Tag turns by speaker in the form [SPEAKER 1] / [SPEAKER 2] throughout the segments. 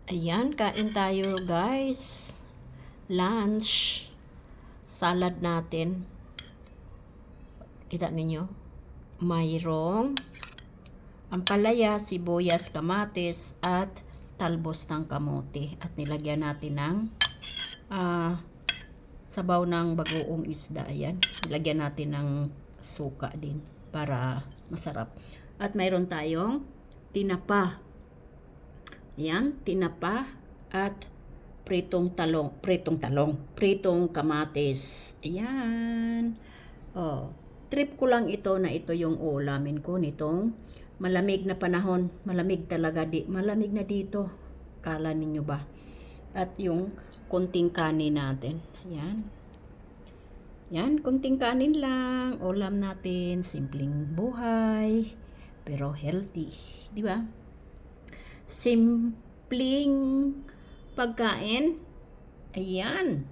[SPEAKER 1] Ayan, kain tayo guys. Lunch. Salad natin. Kita ninyo? Mayroong ampalaya, sibuyas, kamatis, at talbos ng kamote. At nilagyan natin ng sabaw ng bagoong isda. Ayan. Nilagyan natin ng suka din para masarap. At mayroon tayong tinapa. Ayan, tinapa at pritong kamatis. Ayan. Oh, trip ko lang ito na ito yung ulamin ko nitong malamig na panahon. Malamig talaga, malamig na dito. Kala ninyo ba? At yung konting kanin natin. Ayan. Yan, konting kanin lang. Ulam natin, simpleng buhay, pero healthy, di ba? Simpleng pagkain. Ayan.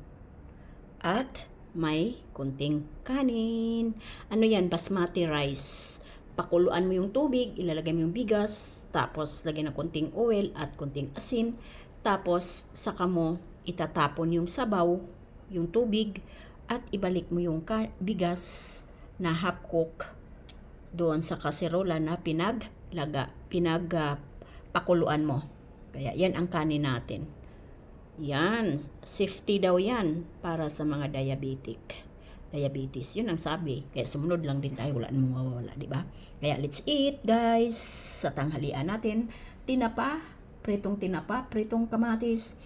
[SPEAKER 1] At may kunting kanin. Ano yan? Basmati rice. Pakuluan mo yung tubig, ilalagay mo yung bigas, tapos lagyan ng kunting oil at kunting asin. Tapos saka mo itatapon yung sabaw, yung tubig, at ibalik mo yung bigas na half cook doon sa kaserola na pakuluan mo. Kaya yan ang kanin natin. Yan, safety daw yan para sa mga diabetes. Yun ang sabi. Kaya sumunod lang din tayo, wala namang mawawala, di ba? Kaya let's eat, guys. Sa tanghalian natin, pritong kamatis,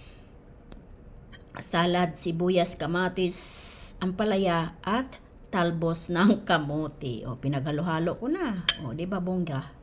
[SPEAKER 1] salad, sibuyas, kamatis, ampalaya, at talbos ng kamote. O, pinaghalo-halo ko na. O, di ba bongga?